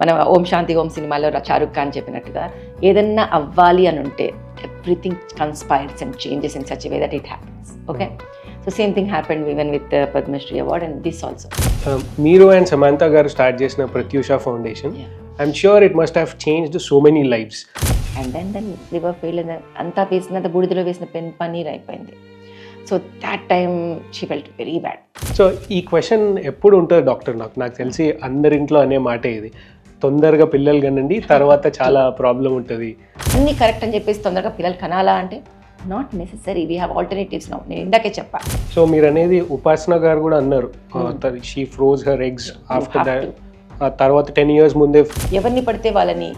మన ఓం శాంతి ఓం సినిమాలో షారుఖ్ ఖాన్ చెప్పినట్టుగా ఏదన్నా అవ్వాలి అని ఉంటే everything conspires and changes in such way that it happens. Okay, so same thing happened even with Padmashri award and this also. మీరు అండ్ సమంత గారు స్టార్ట్ చేసిన Pratyusha foundation, I'm sure it must have changed so many lifes. And then liver fail అంతా వేసినంత బూడిదలో వేసిన పన్నీర్ అయిపోయింది. So that time she felt very bad. So ఈ question ఎప్పుడు ఉంటుంది డాక్టర్? నాకు తెలిసి అందరింట్లో అనే మాటే ఇది, తొందరగా పిల్లలు కనండి తర్వాత చాలా ప్రాబ్లం ఉంటుంది. అన్నీ కరెక్ట్ అని చెప్పేసి తొందరగా పిల్లలు కనాలా అంటే not necessary, we have alternatives now. నేను ఇందాకే చెప్పా. సో మీరు అనేది ఉపాసన గారు కూడా అన్నారు, she froze her eggs after that. తర్వాత 10 years ముందే ఎవరిని పడితే వాళ్ళని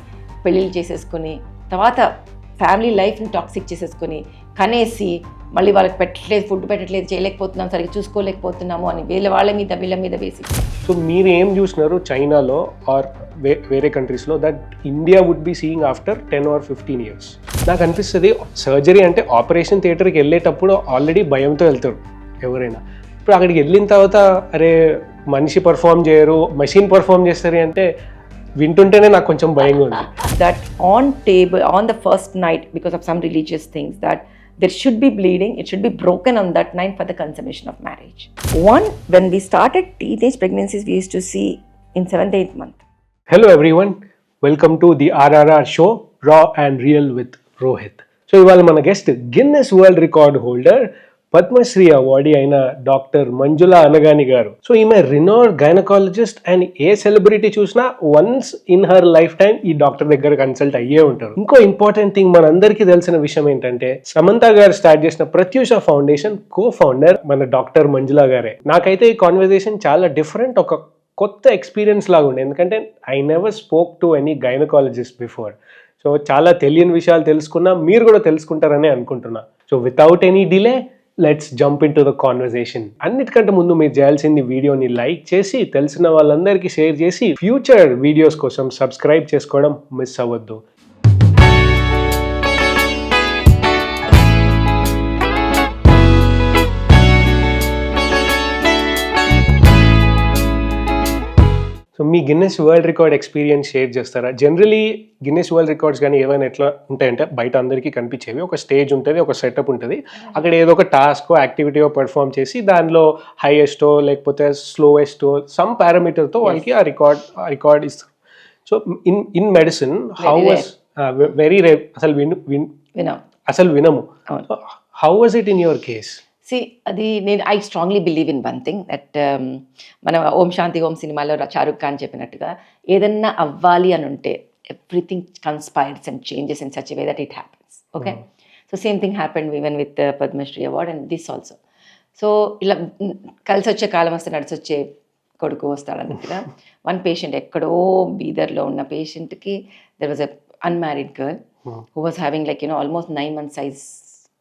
పెళ్ళిళ్ళు చేసేసుకుని తర్వాత ఫ్యామిలీ లైఫ్ని టాక్సిక్ చేసేసుకుని కనేసి మళ్ళీ వాళ్ళకి పెట్టట్లేదు, ఫుడ్ పెట్టట్లేదు, చేయలేకపోతున్నాం, సరిగ్గా చూసుకోలేకపోతున్నాము అని వీళ్ళ మీద వేసి. సో మీరు ఏం చూసినారు చైనాలో ఆర్ వేరే కంట్రీస్లో that India would be seeing after 10 or 15 years? నాకు అనిపిస్తుంది సర్జరీ అంటే ఆపరేషన్ థియేటర్కి వెళ్ళేటప్పుడు ఆల్రెడీ భయంతో వెళ్తారు ఎవరైనా. ఇప్పుడు అక్కడికి వెళ్ళిన తర్వాత అరే మనిషి పర్ఫామ్ చేయరు, మెషిన్ పర్ఫామ్ చేస్తారు అంటే వింటుంటేనే నాకు కొంచెం భయంగా ఉంది. That on the first night because of some religious things that there should be bleeding, it should be broken on that night for the consummation of marriage. One, when we started teenage pregnancies, we used to see in 7th, 8th month. Hello everyone, welcome to the RRR show, Raw and Real with Rohit. So ఇవాళ మన guest Guinness world record holder Padma Shri awardee అయిన doctor Manjula Anagani గారు. So ఈమె renowned gynaecologist and a celebrity చూసినా once in her lifetime ఈ doctor దగ్గర consult అయ్యే ఉంటారు. ఇంకో ఇంపార్టెంట్ థింగ్ మనందరికీ తెలిసిన విషయం ఏంటంటే సమంత గారు స్టార్ట్ చేసిన ప్రత్యూష ఫౌండేషన్ కో ఫౌండర్ మన డాక్టర్ మంజులా గారే. నాకైతే ఈ కాన్వర్సేషన్ చాలా డిఫరెంట్, ఒక కొత్త ఎక్స్పీరియన్స్ లాగా ఉండే, ఎందుకంటే I never spoke to any gynaecologist before. So చాలా తెలియని విషయాలు తెలుసుకున్నా, మీరు కూడా తెలుసుకుంటారని అనుకుంటున్నా. So without any delay let's jump in to the conversation. అన్నిటికంటే ముందు మీరు చేయాల్సింది వీడియోని లైక్ చేసి తెలిసిన వాళ్ళందరికీ షేర్ చేసి ఫ్యూచర్ వీడియోస్ కోసం సబ్స్క్రైబ్ చేసుకోవడం మిస్ అవ్వద్దు. సో మీ Guinness world record experience share చేస్తారా? జనరలీ గిన్నెస్ వరల్డ్ రికార్డ్స్ కానీ ఏమైనా ఎట్లా ఉంటాయంటే బయట అందరికీ కనిపించేవి, ఒక స్టేజ్ ఉంటుంది, ఒక సెటప్ ఉంటుంది, అక్కడ ఏదో ఒక టాస్క్ యాక్టివిటీయో పర్ఫామ్ చేసి దానిలో హైయెస్టో లేకపోతే స్లోయెస్టో సమ్ పారామీటర్తో వాళ్ళకి ఆ రికార్డ్ ఇస్తారు. So in medicine how was very rare, అసలు వినము. How was it in your case? అది నేను I strongly believe in one thing that మన ఓం శాంతి ఓం సినిమాలో షారుఖ్ ఖాన్ చెప్పినట్టుగా ఏదన్నా అవ్వాలి అని ఉంటే everything conspires and changes in such way that it happens. Okay, so same thing happened even with Padmashri award and this also. So ఇలా కలిసి వచ్చే కాలం వస్తే నడిచొచ్చే కొడుకు వస్తాడన్నట్టుగా వన్ పేషెంట్ ఎక్కడో బీదర్లో ఉన్న పేషెంట్కి there was a unmarried girl who was having like almost 9 months size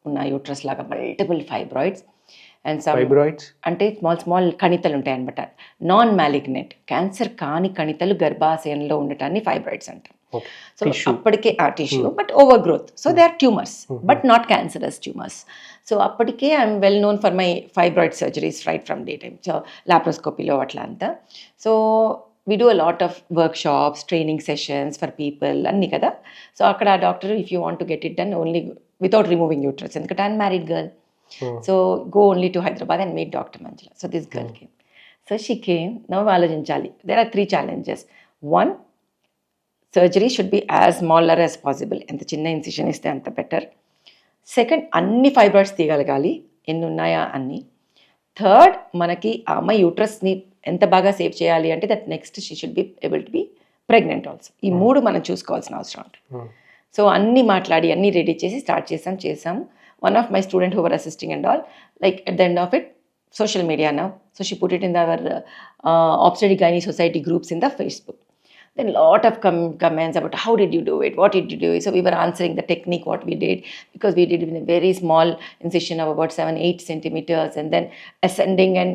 ఉన్న uterus లాగా మల్టిపుల్ ఫైబ్రాయిడ్స్ అండ్ ఫైబ్రాయిడ్స్ అంటే స్మాల్ కణితలు ఉంటాయి అనమాట. నాన్ మ్యాలిగ్నెంట్ క్యాన్సర్ కాని కణితలు గర్భాశయంలో ఉండటాన్ని ఫైబ్రాయిడ్స్ అంటారు. సో అప్పటికే ఆ tissue but over growth, so they are tumors but not cancerous tumors. So అప్పటికే I'm well known for my fibroid surgeries right from day time, so లాప్రోస్కోపీలో అట్లా అంతా. So we do a lot of workshops, training sessions for people అన్నీ కదా. So అక్కడ ఆ doctor if you want to get it done only without removing uterus, ఎందుకంటే unmarried girl, so go only to Hyderabad and meet doctor Manjula. So this girl came. So she came. Now ఆలోచించాలి, there are 3 challenges. 1, surgery should be as smaller as possible, ఎంత చిన్న incision ఇస్తే అంత better. 2, అన్ని fibroids తీయగలగాలి, ఎన్ని ఉన్నాయా అన్ని. 3, మనకి ఆ అమ్మాయి యూట్రస్ని ఎంత బాగా సేవ్ చేయాలి అంటే that next she should be able to be pregnant also. ఈ 3 మనం చూసుకోవాల్సిన అవసరం ఉంటుంది. సో అన్నీ మాట్లాడి అన్నీ రెడీ చేసి స్టార్ట్ చేసాము. One of my student who were assisting and all, like at the end of it social media now, so she put it in our obstetric gynae society groups in the Facebook. Then lot of comments about how did you do it, what did you do it. So we were answering the technique what we did, because we did it in a very small incision of about 7-8 centimeters, and then ascending and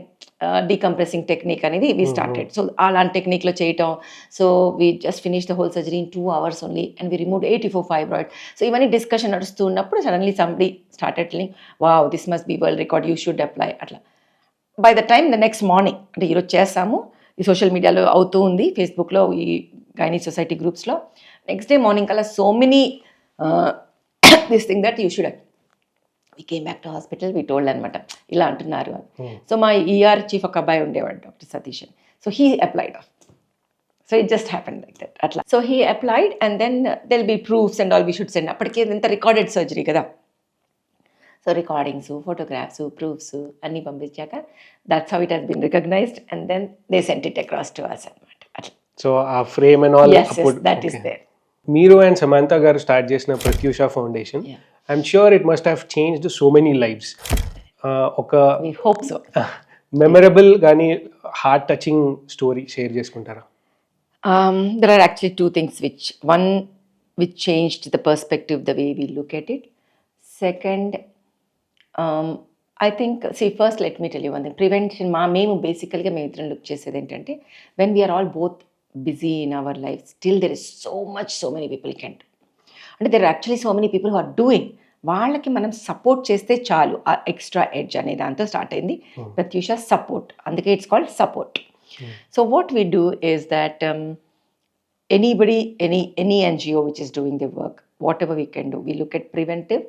decompressing technique anedi we started. So all on technique lo cheyatam. So we just finished the whole surgery in 2 hours only, and we removed 84 fibroids. So even a discussion nadustu unnappudu suddenly somebody started telling, wow, this must be world record, you should apply atla. By the time the next morning అంటే ఈరోజు చేస్తాము, ఈ social మీడియాలో అవుతూ ఉంది, ఫేస్బుక్లో ఈ gynae society గ్రూప్స్లో. నెక్స్ట్ డే మార్నింగ్ కల్లా so many this thing that you should we came back to hospital, we told అనమాట ఇలా అంటున్నారు అని. సో మా ఈఆర్ చీఫ్ ఒక అబ్బాయి ఉండేవాడు, డాక్టర్ సతీష్ అని. So he applied of. So it just happen like that అట్లా. So he applied and then they'll be proofs and all we should send. అప్పటికే ఎంత రికార్డెడ్ సర్జరీ కదా. సో రికార్డింగ్స్, ఫోటోగ్రాఫ్స్, ప్రూఫ్స్ అన్నీ పంపించాక that's how it has been recognised and then they sent it across to us అనమాట అట్లా. So ఆ frame and all that is there. మీరు and Samantha garu start చేసిన Pratyusha foundation, I'm sure it must have changed so many lives. ఒక hope so memorable కానీ heart touching story share చేసుకుంటారా? There are actually two things which changed the perspective, the way we look at it. Second, I think, see, first let me tell you one thing. Prevention, మేము బేసికల్గా మేము ఇద్దరం look చేసేది ఏంటంటే, when we are all both busy in our lives, still there is so many people can do. అంటే there are actually so many people who are doing. వాళ్ళకి మనం support చేస్తే చాలు. ఆ ఎక్స్ట్రా ఎడ్జ్ అనే దాంతో స్టార్ట్ అయింది ప్రత్యూష సపోర్ట్. అందుకే it's called support. So what we do is that anybody, any NGO which is doing the work, whatever we can do, we look at preventive,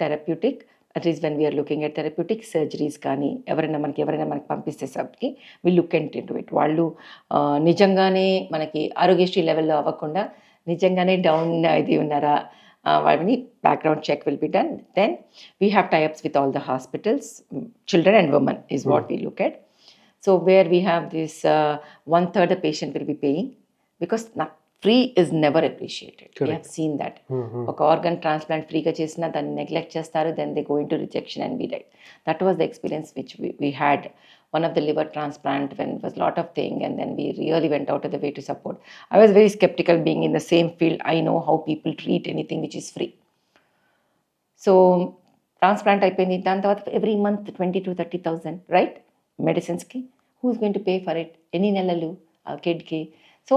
therapeutic. At least when we are looking at therapeutic surgeries కానీ ఎవరైనా మనకి పంపిస్తే సబ్కి we look into it. వాళ్ళు నిజంగానే మనకి ఆరోగ్యశ్రీ లెవెల్లో అవ్వకుండా నిజంగానే డౌన్ ఇది ఉన్నారా, వాళ్ళని background check will be done. Then we have tie ups with all the hospitals, children and women is what we look at. So where we have this 1/3 the patient will be paying, because free is never appreciated. Correct. We have seen that. ఒక organ transplant free గా చేసినా దాన్ని neglect చేస్తారు, then they go into rejection and we died. That was the experience which we had. One of the liver transplant when it was lot of thing, and then we really went out of the way to support. I was very skeptical being in the same field. I know how people treat anything which is free. So transplant అయిపోయింది, దాని తర్వాత every month 20,000 to 30,000, right? మెడిసిన్స్కి. Who is going to pay for it? ఎన్ని నెలలు ఆ కిడ్కి? So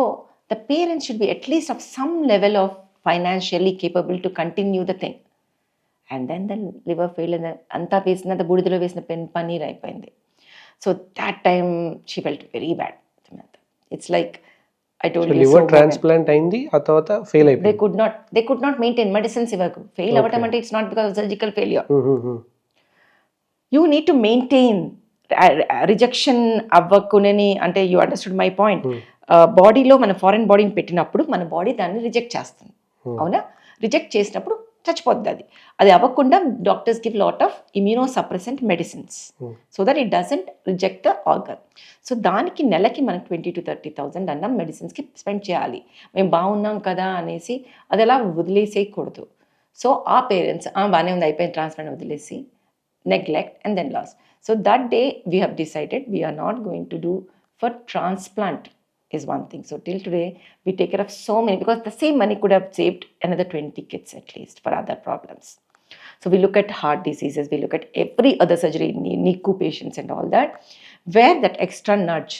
the parents should be at least of some level of financially capable to continue the thing. And then liver fail అంతా వేసినంత బూడిదలో వేసిన పన్నీర్ అయిపోయింది. So that time she felt very bad. It's like I told you, liver transplant అయింది, ఆ తర్వాత fail అయిపోయింది. they could not maintain medicines ఇవ్వకు. ఫెయిల్ అవ్వటం అంటే it's not because of surgical failure. You need to maintain. Rejection అవ్వకునని అంటే you understood my point. బాడీలో మన ఫారెన్ బాడీని పెట్టినప్పుడు మన బాడీ దాన్ని రిజెక్ట్ చేస్తుంది, అవునా? రిజెక్ట్ చేసినప్పుడు చచ్చిపోద్ది అది. అది అవ్వకుండా doctors give lot of immuno suppressant medicines so that it doesn't reject the organ. So దానికి నెలకి మనకి 20,000 to 30,000 అన్న మెడిసిన్స్కి స్పెండ్ చేయాలి. మేము బాగున్నాం కదా అనేసి అది అలా వదిలేసేయకూడదు. సో ఆ పేరెంట్స్ బాగానే ఉంది అయిపోయిన ట్రాన్స్ప్లాంట్ వదిలేసి neglect and then loss. So that day we have decided we are not going to do for transplant is one thing. So till today we take care of so many, because the same money could have saved another 20 kids at least for other problems. So we look at heart diseases, we look at every other surgery, NICU patients and all that, where that extra nudge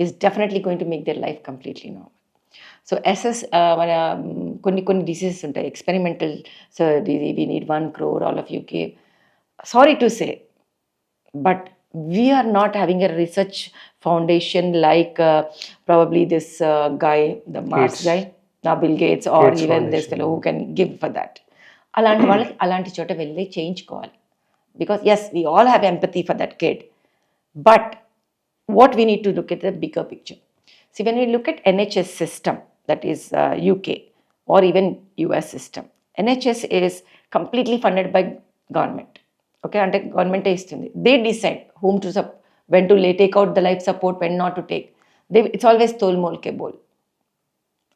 is definitely going to make their life completely normal. So SS మన కొన్ని diseases ఉంటాయి experimental, so we need 1 crore, all of you give. Sorry to say, but we are not having a research foundation like probably this guy, the Mars guy, Bill Gates, or Gates even Foundation. This fellow who can give for that. అలాంటి వాళ్ళకి అలాంటి చోట వెళ్ళి చేయించుకోవాలి. Because yes, we all have empathy for that kid, but what we need to look at the bigger picture. See, when we look at NHS system, that is UK or even US system, NHS is completely funded by government. Okay, అంటే గవర్నమెంటే ఇస్తుంది. They decide whom to when to take out the life support, when not to take. It's always tol mol ke bol.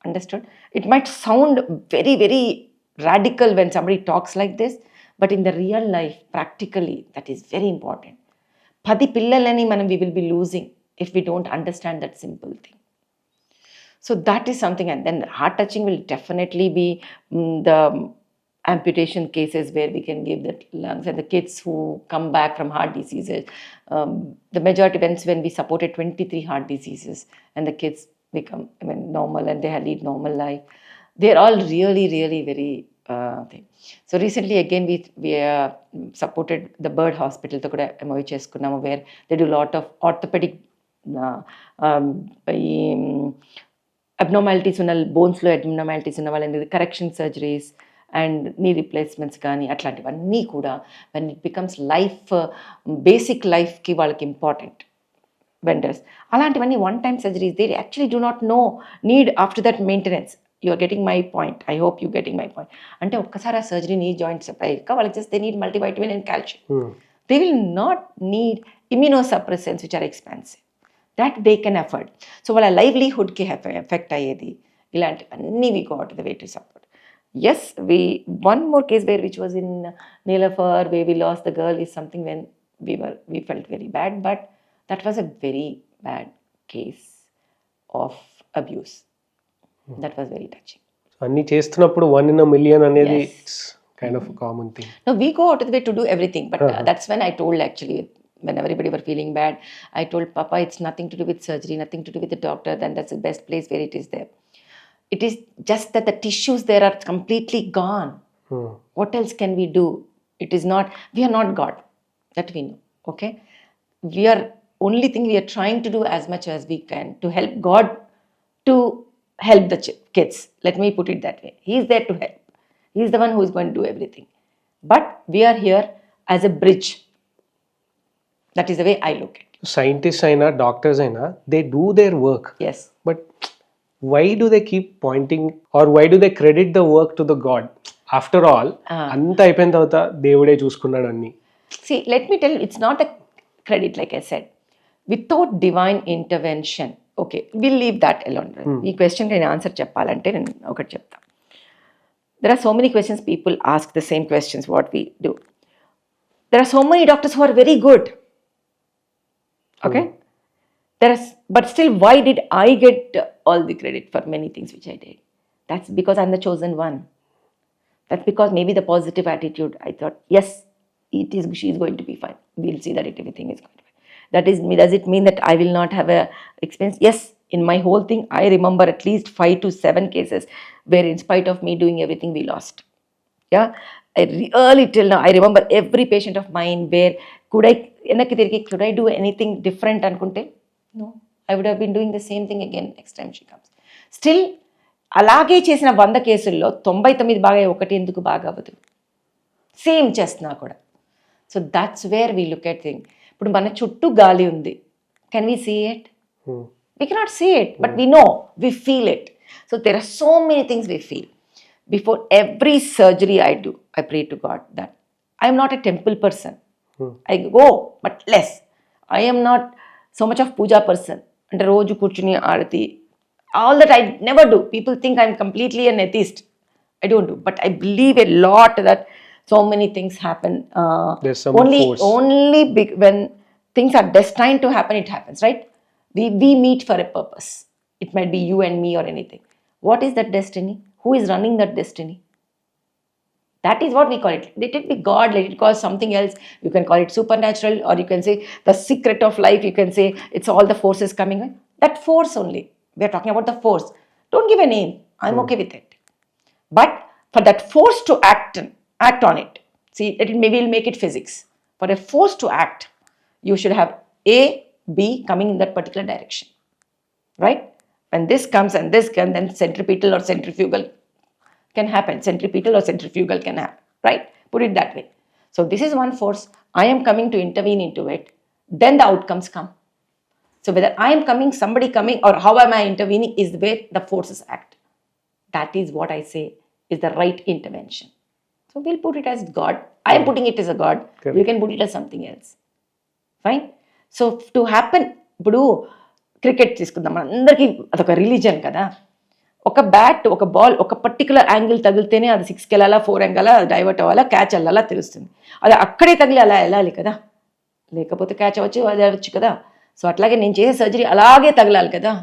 Understood? It might sound very, very radical when somebody talks like this, but in the real life, practically, that is very important. 10 పిల్లలని మనం we will be losing if we don't understand that simple thing. So that is something, and then heart touching will definitely be the amputation cases where we can give the lungs, and the kids who come back from heart diseases. The majority events when we supported 23 heart diseases and the kids become normal and they lead normal life. They're all really, really very thing. So recently again we supported the Bird Hospital to kuda MOU cheskunnam, where they do a lot of orthopedic abnormalities ఉన్న బోన్స్లో abnormalities ఉన్న వాళ్ళని correction surgeries and knee replacements కానీ అట్లాంటివన్నీ కూడా when it becomes life basic లైఫ్కి వాళ్ళకి important vendors. అలాంటివన్నీ one time surgeries they actually do not no need after that maintenance. You are getting my point, I hope you getting my point. అంటే ఒక్కసారి ఆ surgery knee joints అయ్యాక వాళ్ళకి just they need multivitamin and calcium. They will not need immunosuppressants which are expensive, that they can afford. So వాళ్ళ లైవ్లీహుడ్కి effect అయ్యేది ఇలాంటివన్నీ we go out the way to support. Yes, one more case where which was in Nilafar where we lost the girl is something when we felt very bad, but that was a very bad case of abuse. That was very touching. అన్ని చేస్తున్నప్పుడు 1 in a million అనేది Yes. It's kind of common thing. No, we go out of the way to do everything, but that's when I told actually when everybody were feeling bad, I told Papa it's nothing to do with surgery, nothing to do with the doctor, then that's the best place where it is there. It is just that the tissues there are completely gone. What else can we do? It is not, we are not God, that we know, okay? We are, only thing we are trying to do as much as we can to help God to help the kids. Let me put it that way. He is there to help. He is the one who is going to do everything. But we are here as a bridge. That is the way I look at it. Scientist అయినా doctors అయినా they do their work, Yes. But why do they keep pointing or why do they credit the work to the God? After all, అంత అయిపోయిన తర్వాత దేవుడే చూసుకున్నాడు అన్ని. See, let me tell you, it's not a credit, like I said. Without divine intervention, okay, we'll leave that alone. ఈ క్వశ్చన్కి నేను answer చెప్పాలంటే నేను ఒకటి చెప్తా. There are so many questions people ask, the same questions what we do. There are so many doctors who are very good. Okay? But still, why did I get all the credit for many things which I did? That's because I'm the chosen one. That's because maybe the positive attitude, I thought, yes, she is going to be fine. We'll see that everything is going to be fine. Does it mean that I will not have a experience? Yes, in my whole thing, I remember at least 5 to 7 cases where in spite of me doing everything, we lost. Yeah, I really till now, I remember every patient of mine where could I do anything different అనుకుంటే no, I would have been doing the same thing again next time she comes. Still, అలాగే చేసిన 100 కేసుల్లో 99 బాగా 1 ఎందుకు బాగా అవ్వదు? Same చేస్తున్నా కూడా. So that's where we look at thing. ఇప్పుడు మన చుట్టూ గాలి ఉంది. Can we see it? We cannot see it, but we know, we feel it. So there are so many things we feel. Before every surgery I do, I pray to God that I am not a temple person. I go, but less. I am not so much of puja person. And roju kurchuni aarati, all that I never do. People think I'm completely an atheist. I don't do, but I believe a lot that so many things happen. There's some force. Only when things are destined to happen, it happens, right? We meet for a purpose. It might be you and me or anything. What is that destiny? Who is running that destiny? That is what we call it. Let it be God, let it call something else. You can call it supernatural, or you can say the secret of life. You can say it's all the forces coming in. That force only. We are talking about the force. Don't give a name. I'm okay with it. But for that force to act on it. See, maybe we'll make it physics. For a force to act, you should have A, B coming in that particular direction. Right? When this comes and this can, then centripetal or centrifugal can happen. Centripetal or centrifugal can happen, right? Put it that way. So this is one force. I am coming to intervene into it. Then the outcomes come. So whether I am coming, somebody coming, or how am I intervening is where the forces act. That is what I say is the right intervention. So we'll put it as God. I am putting it as a God. Okay. You can put it as something else. Fine? So to happen, ఇప్పుడు cricket తీసుకుందాం, అందరికీ అదొక religion కదా. ఒక bat, ఒక ball, ఒక particular angle తగిలితేనే అది 6కి వెళ్ళాలా, 4 వెళ్ళాలా, డైవర్ట్ అవ్వాలా, క్యాచ్ వెళ్ళాలా తెలుస్తుంది. అది అక్కడే తగిలి అలా వెళ్ళాలి కదా, లేకపోతే క్యాచ్ అవ్వచ్చు, అది అవ్వచ్చు కదా. సో అట్లాగే నేను చేసే సర్జరీ అలాగే తగలాలి కదా.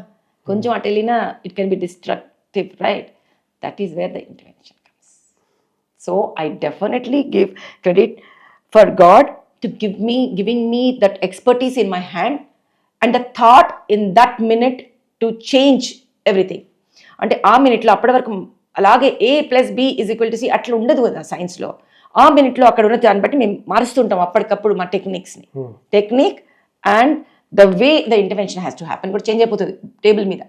కొంచెం అటు వెళ్ళినా it can be destructive, right? That is where the intervention comes. So I definitely give credit for God to giving me that expertise in my hand and the thought in that minute to change everything. అంటే ఆ మినిట్లో అప్పటి వరకు అలాగే A+B=C అట్లా ఉండదు కదా సైన్స్లో. ఆ మినిట్లో అక్కడ ఉన్న దాన్ని బట్టి మేము మారుస్తుంటాం అప్పటికప్పుడు మా టెక్నిక్స్ని. Technique and the way the intervention has to happen కూడా చేంజ్ అయిపోతుంది టేబుల్ మీద.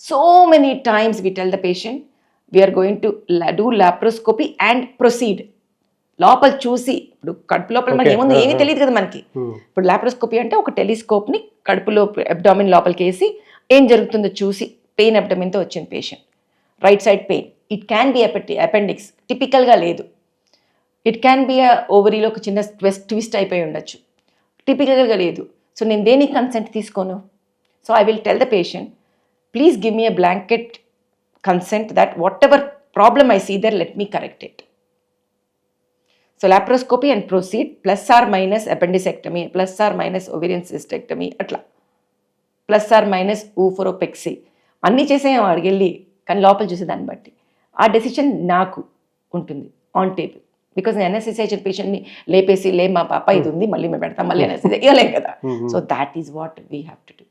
So many times we tell the patient, we are going to do laparoscopy and proceed. లోపల చూసి, ఇప్పుడు కడుపు లోపల మనకి ఏముంది ఏమీ తెలియదు కదా మనకి. ఇప్పుడు లాప్రోస్కోపీ అంటే ఒక టెలిస్కోప్ని కడుపులో అబ్డామిన్ లోపలికి వేసి ఏం జరుగుతుందో చూసి, పెయిన్ అబ్డామిన్తో వచ్చింది patient, right side pain. It can be appendix, టిపికల్గా లేదు. ఇట్ క్యాన్ బి ఓవరీలో ఒక చిన్న ట్విస్ట్ అయిపోయి ఉండొచ్చు, టిపికల్గా లేదు. సో నేను దేనికి కన్సెంట్ తీసుకోను? So I will tell the patient, please give me a blanket consent that what ever problem I see there, let me correct it. So laparoscopy and proceed, plus or minus appendicectomy, plus or minus ovarian cystectomy, అట్లా plus are minus ఊఫోరోపెక్సీ అన్నీ చేసేం అడిగెళ్ళి, కానీ లోపల చూసే దాన్ని బట్టి ఆ decision నాకు ఉంటుంది ఆన్ టేబుల్. బికాజ్ నేను ఎన్ఎస్ఎస్ఐ పేషెంట్ని లేపేసి, మా పాప ఇది ఉంది మళ్ళీ మేము పెడతాం, మళ్ళీ ఎన్ఎస్ఎస్ఐ ఇవ్వలేం కదా. So that is what we have to do.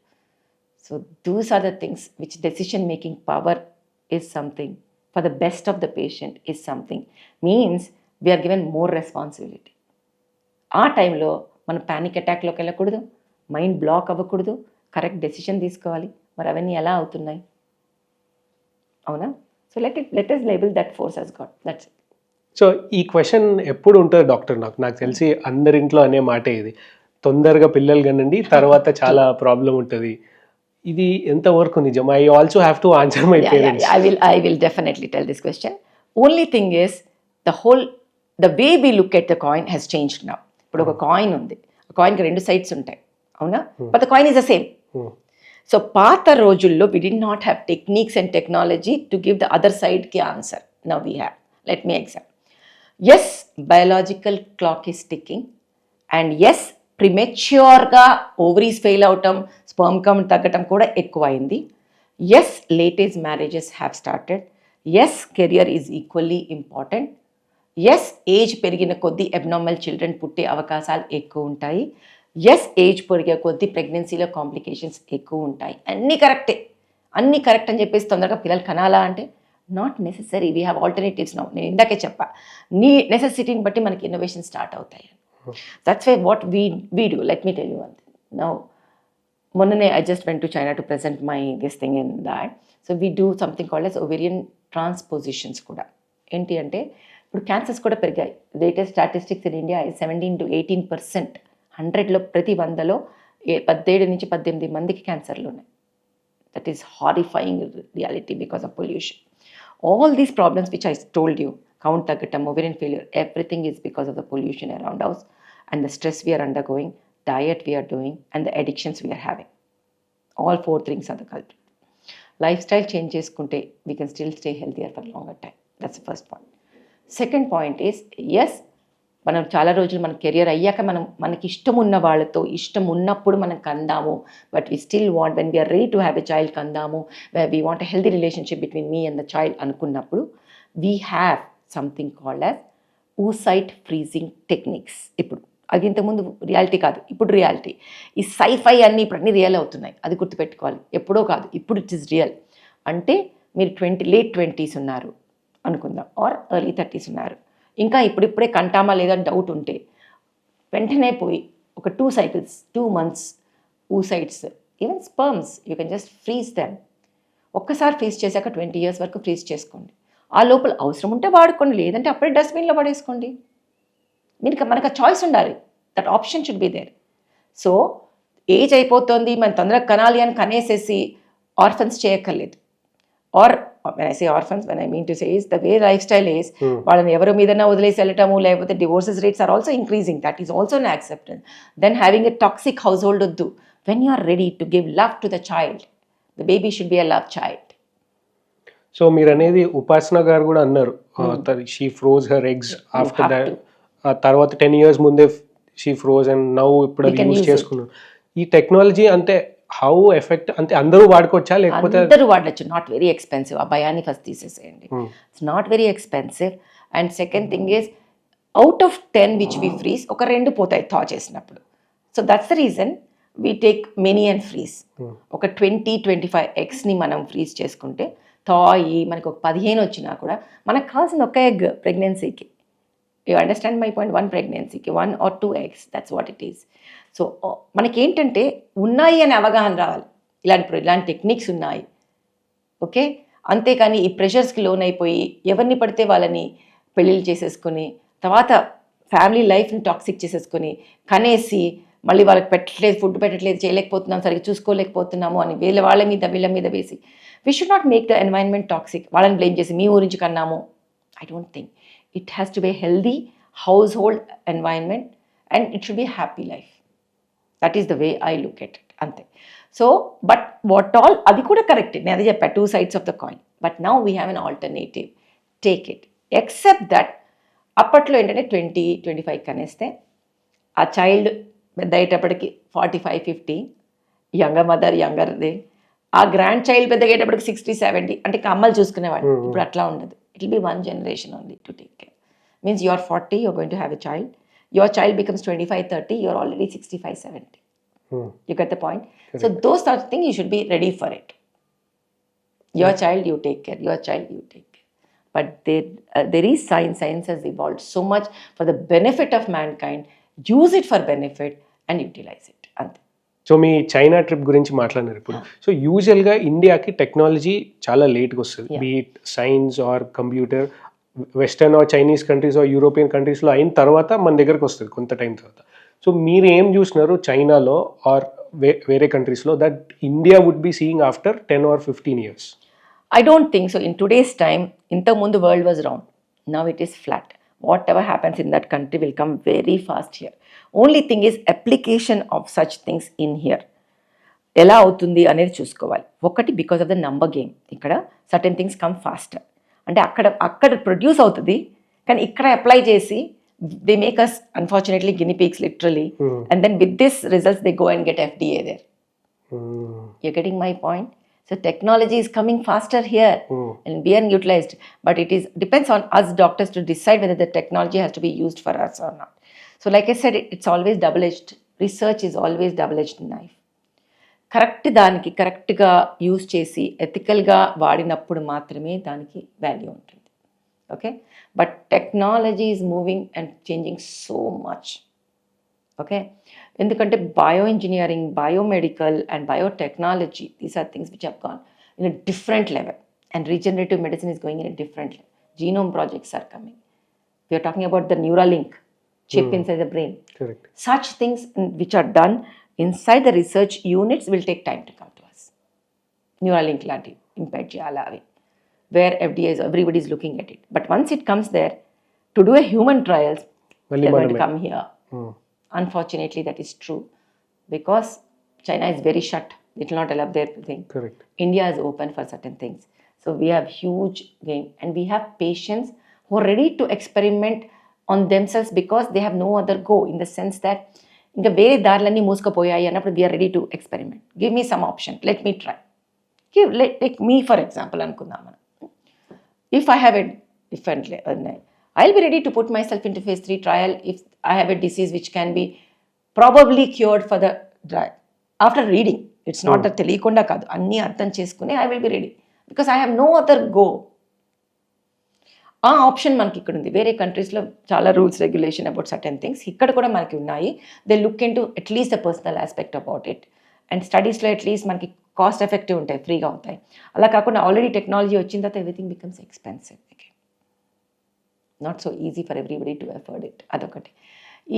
So those are the things which decision making power is something, for the best of the patient is something, means we're given more responsibility. ఆ టైంలో మనం panic అటాక్లోకి వెళ్ళకూడదు, mind block అవ్వకూడదు, correct decision తీసుకోవాలి. మరి అవన్నీ ఎలా అవుతున్నాయి? అవునా? So let us label that force as God. That's it. So ఈ క్వశ్చన్ ఎప్పుడు ఉంటుంది డాక్టర్? నాకు తెలిసి అందరింట్లో అనే మాటే ఇది, తొందరగా పిల్లలు కనండి తర్వాత చాలా ప్రాబ్లం ఉంటుంది. ఇది ఎంతవరకు నిజం? I also have to answer my parents. I will definitely tell this question. Only thing is the way we look at the coin has changed now. ఇప్పుడు ఒక కాయిన్ ఉంది, ఆ కాయిన్కి రెండు సైడ్స్ ఉంటాయి, అవునా? But the coin is the same. So పాత రోజుల్లో we did not have techniques and technology to give the other side కి answer. Now we have. Let me examine. Yes, biological clock is ticking, and yes, ప్రిమెచ్యూర్గా ovaries fail అవటం, sperm count తగ్గటం కూడా ఎక్కువైంది. Yes, late age marriages have started. Yes, career is equally important. Yes, age పెరిగిన కొద్దీ abnormal children పుట్టే అవకాశాలు ఎక్కువ ఉంటాయి. ఎస్, ఏజ్ పెరిగే కొద్దీ ప్రెగ్నెన్సీలో కాంప్లికేషన్స్ ఎక్కువ ఉంటాయి. అన్నీ కరెక్టే, అన్నీ కరెక్ట్ అని చెప్పేసి తొందరగా పిల్లలు కనాలా అంటే not necessary. We have alternatives now. నేను ఇందాకే చెప్పా, నీ నెసెసిటీని బట్టి మనకి ఇన్నోవేషన్ స్టార్ట్ అవుతాయి. That's why what we do, let me tell you one thing. Now, Monane, I just went to China to present this thing in that. So we do something called as ovarian transpositions kuda. Enti ante ఇప్పుడు cancers కూడా పెరిగాయి. Latest statistics in India 17 to 18%. 100లో ప్రతి 100లో 17 నుంచి 18 మందికి క్యాన్సర్లు ఉన్నాయి. That is horrifying reality because of pollution. All these problems which I told you, count tagatam, ovarian failure, everything is because of the pollution around us and the stress we are undergoing, diet we are doing, and the addictions we are having. All four things are the culprit. Lifestyle change cheskunte we can still stay healthier for longer time. That's the first point. Second point is, yes, మనం చాలా రోజులు మన career అయ్యాక మనకి ఇష్టం ఉన్న వాళ్ళతో ఇష్టం ఉన్నప్పుడు మనం కందాము, but we still want, when we're ready to have a child కందాము, we want a healthy relationship between me and the child అనుకున్నప్పుడు we have something called as oocyte freezing techniques. ఇప్పుడు అది ఇంతకుముందు రియాలిటీ కాదు, ఇప్పుడు రియాలిటీ. ఈ sci-fi అన్నీ ఇప్పుడు అన్నీ రియల్ అవుతున్నాయి, అది గుర్తుపెట్టుకోవాలి. ఎప్పుడో కాదు, ఇప్పుడు ఇట్ ఈస్ రియల్. అంటే మీరు లేట్ 20s ఉన్నారు అనుకుందాం, ఆర్ ఎర్లీ 30s ఉన్నారు, ఇంకా ఇప్పుడిప్పుడే కంటామా లేదా డౌట్ ఉంటే వెంటనే పోయి ఒక 2 cycles 2 months oocytes, even sperms, you can just freeze them. ఒక్కసారి ఫ్రీజ్ చేశాక 20 years వరకు ఫ్రీజ్ చేసుకోండి. ఆ లోపల అవసరం ఉంటే వాడుకోండి, లేదంటే అప్పుడే డస్ట్బిన్లో పడేసుకోండి. మనకు ఆ చాయిస్ ఉండాలి, that option should be there. So age అయిపోతుంది, మనం తొందరగా కనాలి అని కనేసేసి ఆర్ఫన్స్ చేయక్కర్లేదు. Or when I say orphans, when I mean to say is the way lifestyle is, వాళ్ళని ఎవరి మీదన్నా వదిలేసి వెళ్ళటము, లేకపోతే divorces rates are also increasing. That is also an acceptance. Then having a toxic household వద్దు. When you are ready to give love to the child, the baby should be a love child. So మీరు అనేది ఉపాసన గారు కూడా అన్నారు, she froze her eggs after that, తర్వాత 10 years ముందే she ఫ్రోజ్ and now ఇప్పుడు అది use చేసుకున్నారు. ఈ టెక్నాలజీ అంటే హౌ ఎఫెక్ట్, అంటే అందరూ వాడుకోవచ్చా లేకపోతే? అందరూ వాడచ్చు, నాట్ వెరీ ఎక్స్పెన్సివ్. ఆ భయాన్ని ఫస్ట్ తీసేసేయండి. It's not very expensive. And second thing is, out of 10 which we freeze, ఒక 2 పోతాయి థా చేసినప్పుడు. So that's the reason we take many and freeze. ఒక 20-25 eggsని మనం ఫ్రీజ్ చేసుకుంటే థా అయ్యి మనకు ఒక 15 వచ్చినా కూడా మనకు కావాల్సిన ఒక ఎగ్ ప్రెగ్నెన్సీకి. You understand my point? 1 pregnancyకి 1 or 2 eggs, that's what it is. So మనకేంటంటే ఉన్నాయి అని అవగాహన రావాలి, ఇలాంటి టెక్నిక్స్ ఉన్నాయి. ఓకే, అంతేకాని ఈ ప్రెషర్స్కి లోన్ అయిపోయి ఎవరిని పడితే వాళ్ళని పెళ్ళిళ్ళు చేసేసుకొని తర్వాత ఫ్యామిలీ లైఫ్ని టాక్సిక్ చేసేసుకొని కనేసి మళ్ళీ వాళ్ళకి పెట్టట్లేదు, ఫుడ్ పెట్టట్లేదు, చేయలేకపోతున్నాం, సరిగ్గా చూసుకోలేకపోతున్నాము అని వీళ్ళ మీద వేసి we should not make the environment toxic. వాళ్ళని బ్లేమ్ చేసి మీ ఊరించి కన్నాము. I don't think it has to be healthy household environment and it should be happy life. That is the way I look at it, అంతే. So but what all, అది కూడా correct, నేను అదే చెప్పా, 2 sides of the coin. But now we have an alternative, take it. Except that అప్పట్లో ఏంటంటే 20-25 కనేస్తే ఆ child పెద్ద అయ్యేటప్పటికి 45-50, యంగర్ మదర్ యంగర్దే, ఆ గ్రాండ్ చైల్డ్ పెద్దగా అయ్యేటప్పటికి 60-70, అంటే అమ్మలు చూసుకునేవాళ్ళు. ఇప్పుడు అట్లా ఉండదు. It will be 1 generation only to take care. Means you are 40, you are going to have a child, your child becomes 25-30, you are already 65-70. You get the point? Correct. So those sort of things you should be ready for it. Your child you take care, your child you take care. But there is science has evolved so much for the benefit of mankind. Use it for benefit and utilize it. Ante. So me China trip గురించి మాట్లాడినారు ఇప్పుడు. So యూజువల్గా ఇండియాకి technology చాలా లేట్గా వస్తుంది, be it science or computer. Western or Chinese countries or European కంట్రీస్లో అయిన తర్వాత మన దగ్గరకు వస్తుంది కొంత టైం తర్వాత. సో మీరు ఏం చూసినారు చైనాలో ఆర్ వేరే కంట్రీస్లో that India would be seeing after 10 or 15 years? I don't think so. In today's time, ఇంతకుముందు world was round. Now it is flat. Whatever happens in that country will come very fast here. Only thing is application of such things in here. ఎలా అవుతుంది అనేది చూసుకోవాలి. ఒకటి because of the number game. ఇక్కడ certain things come faster. అంటే అక్కడ produce అవుతుంది, కానీ ఇక్కడ అప్లై చేసి they make us unfortunately guinea pigs literally, and then with this results they go and get FDA there. You're getting my point? So technology is coming faster here and being utilized, but it is depends on us doctors to decide whether the technology has to be used for us or not. So like I said, it's always double-edged. Research is always double-edged knife. Correct దానికి కరెక్ట్గా use చేసి ఎథికల్గా వాడినప్పుడు మాత్రమే దానికి value ఉంటుంది. Okay, but technology is moving and changing so much. Okay, ఎందుకంటే bio engineering, biomedical and biotechnology, these are things which have gone in a different level, and regenerative medicine is going in a different level. Genome projects are coming. We are talking about the Neuralink chip inside the brain. Correct. Such things which are done inside the research units will take time to come to us. Neuralink లాంటి impact చేయాలి అవి, where FDA is, everybody is looking at it. But once it comes there, to do a human trials, they're going to come here. Unfortunately, that is true. Because China is very shut. It will not allow their thing. Correct. India is open for certain things. So we have huge game. And we have patients who are ready to experiment on themselves because they have no other go. In the sense that, ఇంకా వేరే దారులన్నీ మూసుకుపోయాయి అన్నప్పుడు we're ready to experiment. Give me some option, let me try. Like me for example అనుకుందాం మనం. If I have a different, I'll be ready to put myself into phase 3 trial if I have a disease which can be probably cured for the drug. After reading, it's not that తెలియకుండా కాదు, అన్నీ అర్థం చేసుకుని I will be ready because I have no other go. ఆ option మనకి ఇక్కడ ఉంది. వేరే కంట్రీస్లో చాలా rules regulation about certain things, ఇక్కడ కూడా మనకి ఉన్నాయి. They look in to at least the personal aspect about it. And స్టడీస్లో అట్లీస్ట్ మనకి కాస్ట్ ఎఫెక్టివ్ ఉంటాయి, ఫ్రీగా ఉంటాయి. అలా కాకుండా ఆల్రెడీ టెక్నాలజీ వచ్చిన తర్వాత everything becomes expensive. Not so easy for everybody to afford it. అదొకటి.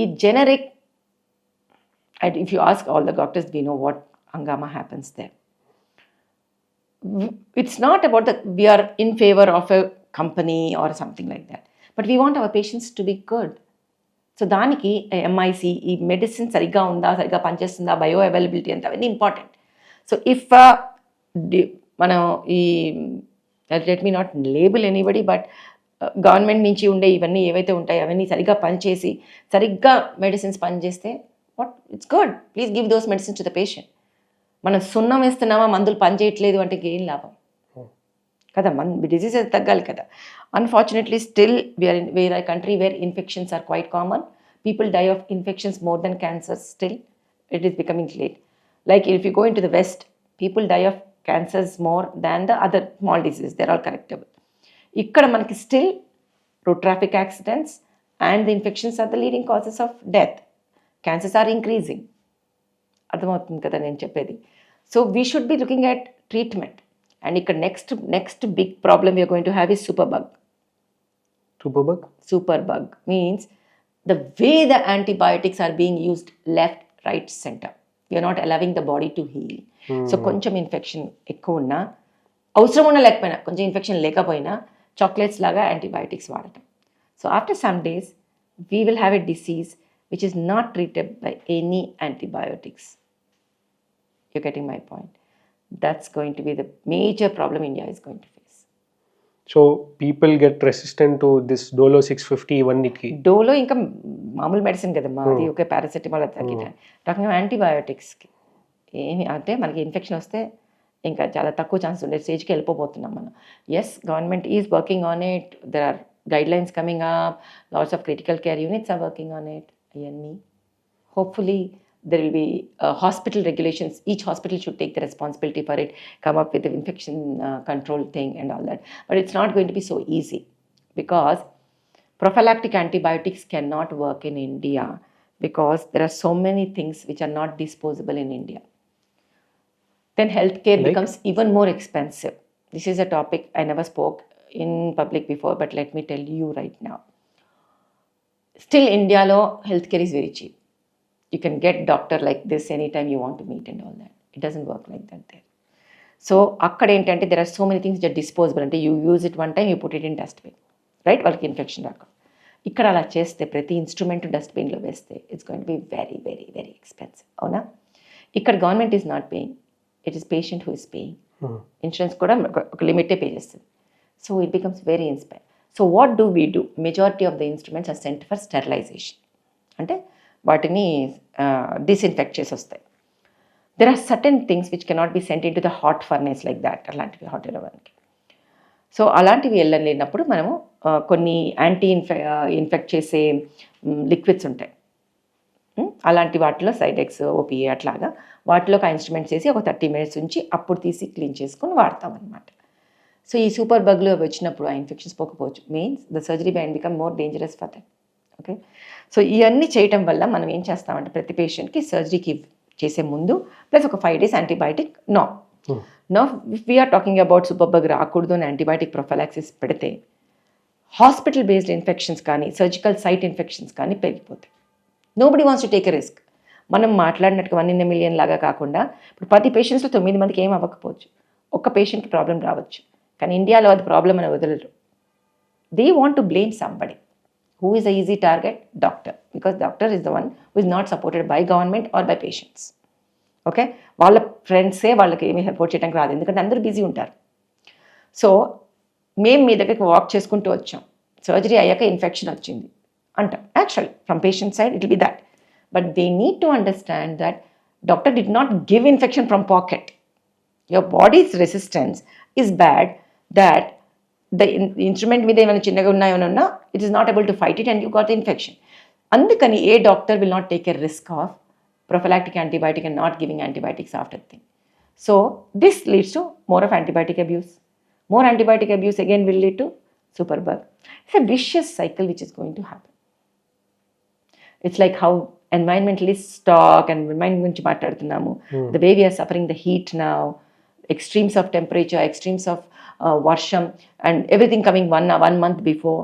ఈ generic, and if you ask all the doctors, we know what హంగామా happens there. It's not about that we are in favor of a company or something like that, but we want our patients to be good. So దానికి MIC, ఈ medicine సరిగ్గా ఉందా, సరిగ్గా పనిచేస్తుందా, bio availability అంతా అవన్నీ important. So if మనం ఈ let me not label anybody, but government నుంచి ఉండే ఇవన్నీ ఏవైతే ఉంటాయో అవన్నీ సరిగ్గా పనిచేసి సరిగ్గా మెడిసిన్స్ పనిచేస్తే what it's good. Please give those medicines to the patient. మనం సున్నం వేస్తున్నామా, మందులు పనిచేయట్లేదు అంటే ఏం లాభం కదా, డిసీజెస్ తగ్గాలి కదా. Unfortunately still we're a country where infections are quite common. People die of infections more than cancers still. It is becoming late. Like if you go into the West, people die of cancers more than the other small diseases. They're all correctable. ఇక్కడ మనకి still road traffic accidents and the infections are the leading causes of death. Cancers are increasing. అర్థమవుతుంది కదా నేను చెప్పేది. So we should be looking at treatment. And ఇక్కడ next big problem you're going to have is super bug. Super bug means the way the antibiotics are being used left, right, center. You're not allowing the body to heal. So కొంచెం infection ఎక్కువ ఉన్నా, అవసరం ఉన్నా లేకపోయినా, కొంచెం infection లేకపోయినా chocolates లాగా antibiotics వాడటం. So after some days we will have a disease which is not treated by any antibiotics. You're getting my point. That's going to be the major problem India is going to face. So people get resistant to this Dolo 650 ఇవన్నిటికి. డోలో ఇంకా మామూలు medicine కదమ్మా, అది ఒక paracetamol తగ్గిట. Talking యాంటీబయోటిక్స్కి ఏమి అంటే మనకి infection వస్తే ఇంకా చాలా తక్కువ ఛాన్స్ ఉండే స్టేజ్కి వెళ్ళిపోతున్నాం మనం. Yes, government is working on it, there are guidelines coming up, lots of critical care units are working on it. ఇవన్నీ hopefully there will be hospital regulations. Each hospital should take the responsibility for it, come up with the infection control thing and all that. But it's not going to be so easy because prophylactic antibiotics cannot work in India because there are so many things which are not disposable in India. Then healthcare becomes even more expensive. This is a topic I never spoke in public before, but let me tell you right now. Still, India lo healthcare is very cheap. You can get doctor like this anytime you want to meet and all that. It doesn't work like that there. So akkada entante there are so many things that are disposable. Ante you use it one time, you put it in dustbin, right? Valki infection raka. Ikkada ala cheste prati instrument dustbin lo veste, it's going to be very, very, very expensive. Avuna? Ikkada government is not paying. It is patient who is paying. Insurance kuda oka limit pay chestundi. So it becomes very expensive. So what do? Majority of the instruments are sent for sterilization. Ante వాటిని disinfect చేసి వస్తాయి. There are certain things which cannot be sent in to the hot furnace like that, అలాంటివి hot ఇవ్వడానికి. So అలాంటివి వెళ్ళలేనప్పుడు మనము కొన్ని infect చేసే లిక్విడ్స్ ఉంటాయి. అలాంటి వాటిలో సైడెక్స్, ఓపీఏ అట్లాగా వాటిలో ఒక ఇన్స్ట్రుమెంట్స్ వేసి ఒక 30 minutes ఉంచి అప్పుడు తీసి క్లీన్ చేసుకొని వాడతాం అనమాట. సో ఈ సూపర్ బగ్లో వచ్చినప్పుడు ఆ ఇన్ఫెక్షన్స్ పోకపోవచ్చు, means the surgery bind become more dangerous for that. Okay, so ఇవన్నీ చేయటం వల్ల మనం ఏం చేస్తామంటే ప్రతి పేషెంట్కి సర్జరీకి చేసే ముందు ప్లస్ ఒక 5 days antibiotic no if we're talking about super bug రాకూడదు అని యాంటీబయాటిక్ ప్రొఫైలాక్సిస్ పెడితే హాస్పిటల్ బేస్డ్ ఇన్ఫెక్షన్స్ కానీ సర్జికల్ సైట్ ఇన్ఫెక్షన్స్ కానీ పెరిగిపోతాయి. Nobody wants to take a risk. మనం మాట్లాడినట్టుగా 1 in a million లాగా కాకుండా ఇప్పుడు 10 patientsలో 9 మందికి ఏం అవ్వకపోవచ్చు, ఒక్క పేషెంట్కి ప్రాబ్లం రావచ్చు. కానీ ఇండియాలో అది ప్రాబ్లం అని వదలరు. They want to blame somebody. Who is the easy target? Doctor, because doctor is the one who is not supported by government or by patients. Okay, వాళ్ళ ఫ్రెండ్సే వాళ్ళకి ఏమీ సపోర్ట్ చేయడానికి రాదు, ఎందుకంటే అందరూ బిజీ ఉంటారు. సో మేము మీ దగ్గరికి వాక్ చేసుకుంటూ వచ్చాం, సర్జరీ అయ్యాక ఇన్ఫెక్షన్ వచ్చింది అంటాం. Actual from patient side it will be that, but they need to understand that doctor did not give infection from pocket. Your body's resistance is bad, that the instrument మీద ఏమైనా చిన్నగా ఉన్నాయన్నా it is not able to fight it and you got the infection. అందుకని a doctor will not take a risk of prophylactic antibiotic and not giving antibiotics after thing. So this leads to more of antibiotic abuse. More antibiotic abuse again will lead to superbug. It's a vicious cycle which is going to happen. It's like how environmentalists talk and environment the way we are suffering the heat now, extremes of temperature, extremes of varsham, and everything coming one month before.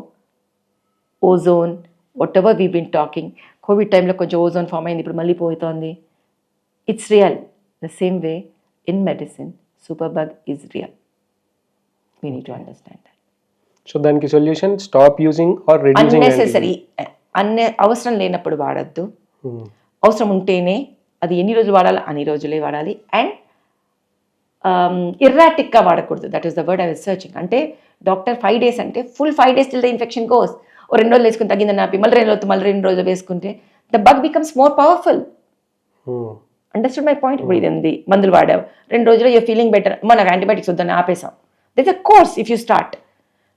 Ozone, whatever we've been talking, COVID time lo konja ozone form ayindi, ippudu malli poyutondi. It's real. The same way in medicine, superbug is real. We need to understand that. So daniki solution, stop using or reducing unnecessary. అవసరం లేనప్పుడు వాడద్దు, అవసరం ఉంటేనే అది ఎన్ని రోజులు వాడాలి అన్ని రోజులే వాడాలి. అండ్ ఇర్రాటిక్గా వాడకూడదు. That is the word I was searching. అంటే డాక్టర్ 5 days అంటే full 5 days till the infection goes. ఓ 2 రోజులు వేసుకుని తగ్గిందని ఆపి మళ్ళీ 2 రోజులు వేసుకుంటే the bug becomes more powerful. Understood my point? ఇప్పుడు ఇది ఉంది, మందులు వాడావు, 2 రోజుల్లో యూర్ ఫీలింగ్ బెటర్, మనకు యాంటీబయాటిక్స్ వద్దని ఆపేసాం. This a course if you start.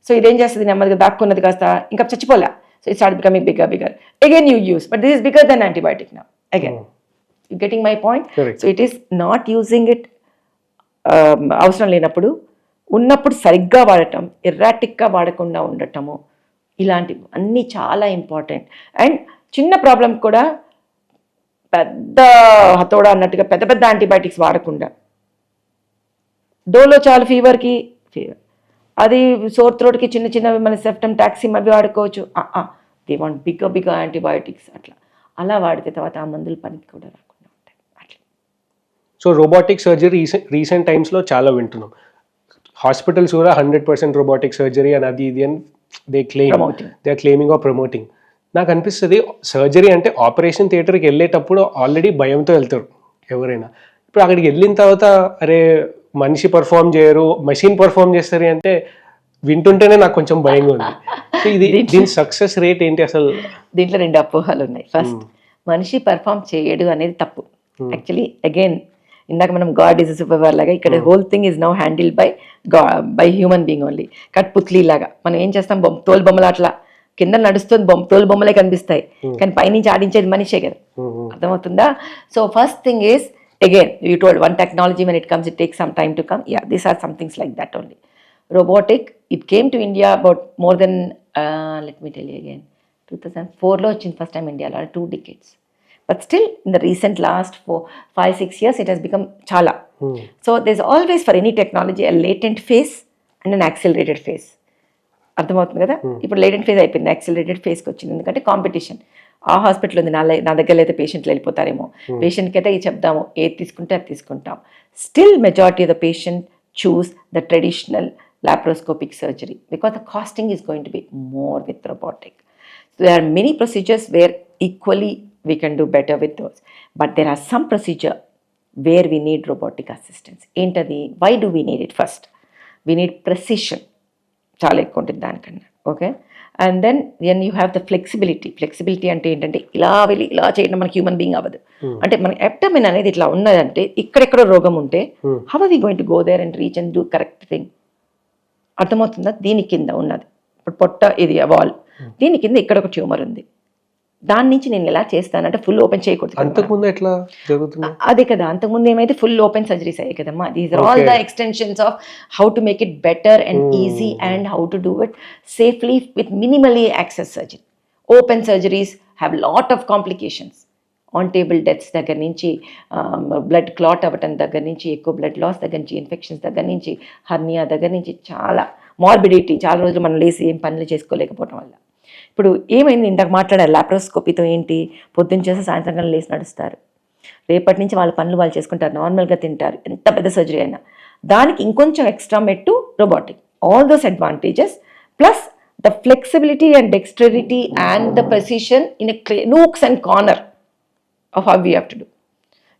So ఇదేం చేస్తుంది, నెమ్మదిగా దాక్కున్నది కాస్త ఇంకా చచ్చిపోలే. So it started becoming bigger. Again you use, but this is bigger than antibiotic now. Again, you getting my point? Correct. So it is not using it అవసరం లేనప్పుడు, ఉన్నప్పుడు సరిగ్గా వాడటం, ఎర్రాటిక్గా వాడకుండా ఉండటము, ఇలాంటివి అన్నీ చాలా ఇంపార్టెంట్. అండ్ చిన్న ప్రాబ్లం కూడా పెద్ద హతోడా అన్నట్టుగా పెద్ద యాంటీబయాటిక్స్ వాడకుండా డోలో చాలు ఫీవర్కి, ఫీవర్. అది సోర్ థ్రోట్కి చిన్న చిన్నవి మన సెప్టమ్ టాక్సిమ్ అవి వాడుకోవచ్చు. దే వాంట్ బిగ్ యాంటీబయాటిక్స్ అలా వాడితే తర్వాత ఆ మందులు పనికి కూడా రాకుండా ఉంటాయి అట్లా. సో రోబోటిక్ సర్జరీ రీసెంట్ టైమ్స్లో చాలా వింటున్నాం. హాస్పిటల్స్ కూడా 100% రోబోటిక్ సర్జరీ అని అది ఇది అని they are claiming or promoting. నాకు అనిపిస్తుంది సర్జరీ అంటే ఆపరేషన్ థియేటర్కి వెళ్ళేటప్పుడు ఆల్రెడీ భయంతో వెళ్తారు ఎవరైనా. ఇప్పుడు అక్కడికి వెళ్ళిన తర్వాత అరే మనిషి పర్ఫామ్ చేయరు, మెషిన్ పర్ఫామ్ చేస్తారు అంటే వింటుంటేనే నాకు కొంచెం భయంగా ఉంది. సో దీని సక్సెస్ రేట్ ఏంటి అసలు? దీంట్లో 2 అపోహలు ఉన్నాయి. ఫస్ట్, మనిషి పర్ఫామ్ చేయడు అనేది తప్పు. యాక్చువల్లీ అగైన్ ఇందాక మనం గాడ్ ఈజ్ సూపర్ లాగా ఇక్కడ whole thing is now handled by human being only. కట్పుత్లీ లాగా మనం ఏం చేస్తాం, తోలు బొమ్మలు అట్లా కింద నడుస్తుంది, తోలు బొమ్మలే కనిపిస్తాయి, కానీ పైనుంచి ఆడించేది మనిషే కదా. అర్థమవుతుందా? So first thing is again you told one technology when it comes it takes some time to come. Yeah, these are some things like that only. Robotic, it came to India about more than let me tell you again, 2004 లో వచ్చింది first time ఇండియాలో, 2 decades. But still in the recent last 4-5-6 years it has become chala. So there's always for any technology a latent phase and an accelerated phase. అర్థమవుతుంది కదా? ఇప్పుడు latent phase అయిపోయింది, accelerated ఫేజ్కి వచ్చింది. ఎందుకంటే competition. ఆ hospital ఉంది, నా దగ్గర అయితే పేషెంట్లు వెళ్ళిపోతారేమో, పేషెంట్కి అయితే ఇది చెప్దాము, ఏది తీసుకుంటే అది తీసుకుంటాం. Still majority of the patient choose the traditional laparoscopic surgery because the costing is going to be more with robotic. So there are many procedures where equally we can do better with those, but there are some procedure where we need robotic assistance. Entadi, why do we need it? First, we need precision. చాలా ఎక్కువ ఉంటుంది దానికన్నా. Okay, and then you have the flexibility అంటే ఏంటంటే ఇలా వెళ్ళి ఇలా చేయడం మనకి హ్యూమన్ బీయింగ్ అవ్వదు. అంటే మన అబ్డమెన్ అనేది ఇట్లా ఉన్నదంటే ఇక్కడెక్కడో రోగం ఉంటే how are we going to go there and reach and do correct thing? అర్థమవుతుందా? దీని కింద ఉన్నది ఇప్పుడు పొట్ట, ఇది వాల్, దీని కింద ఇక్కడ ఒక ట్యూమర్ ఉంది, దాని నుంచి నేను ఎలా చేస్తానంటే ఫుల్ ఓపెన్ చేయకూడదు. అంతకుముందు ఎట్లా జరుగుతుంది? అదే కదా, అంతకుముందు ఏమైతే ఫుల్ ఓపెన్ సర్జరీస్ అయ్యాయి కదమ్మా. These are all the extensions of how to make it better and easy and how to do it safely with minimally access surgery. Open surgeries have lot of complications. On table deaths దగ్గర నుంచి, blood clot అవ్వటం దగ్గర నుంచి, ఎక్కువ blood loss దగ్గర నుంచి, infections దగ్గర నుంచి, హర్నియా దగ్గర నుంచి, చాలా మార్బిడిటీ, చాలా రోజులు మనం లేసి ఏం పనులు చేసుకోలేకపోవడం వల్ల. ఇప్పుడు ఏమైంది, ఇందాక మాట్లాడారు లాప్రోస్కోపీతో ఏంటి, పొద్దున్న చేసి సాయంత్రం కన్నా లేసి నడుస్తారు, రేపటి నుంచి వాళ్ళ పనులు వాళ్ళు చేసుకుంటారు, నార్మల్గా తింటారు, ఎంత పెద్ద సర్జరీ అయినా. దానికి ఇంకొంచెం ఎక్స్ట్రా మెట్టు robotic. All those advantages plus the flexibility and dexterity and the precision in nooks and corner of how we have to do.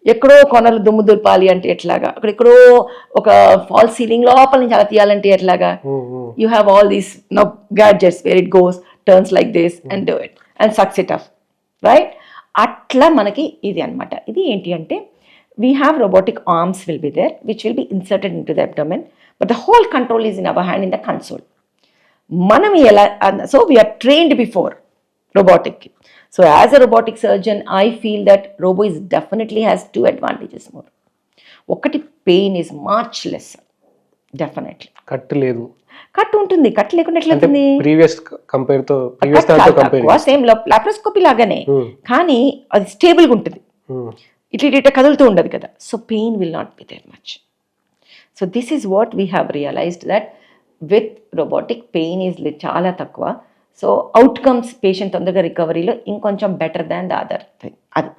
ఎక్కడో కొనలు దుమ్ము దులపాలి అంటే ఎట్లాగా, అక్కడెక్కడో ఒక ఫాల్ సీలింగ్ లోపల నుంచి అలా తీయాలంటే ఎట్లాగా. You have all these no gadgets where it goes turns like this and do it and sucks it off, right? అట్లా మనకి ఇది అన్నమాట. ఇది ఏంటి అంటే we have robotic arms will be there which will be inserted into the abdomen, but the whole control is in our hand in the console. మనం ఎలా, so we are trained before robotic. So as a robotic surgeon I feel that robo is definitely has 2 advantages more. ఒకటి, pain is much less, definitely. Cut లేదు, cut ఉంటుంది, cut లేకుండా ఎట్లా ఉంటుంది? Same laparoscopy లాగానే, కానీ అది స్టేబుల్గా ఉంటుంది, ఇట్లా కదులుతూ ఉండదు కదా. So pain will not be there much. So this is what we have realised that with robotic pain is చాలా తక్కువ. సో అవుట్కమ్స్ పేషెంట్ తొందరగా రికవరీలో ఇంకొంచెం better than the other thing. అది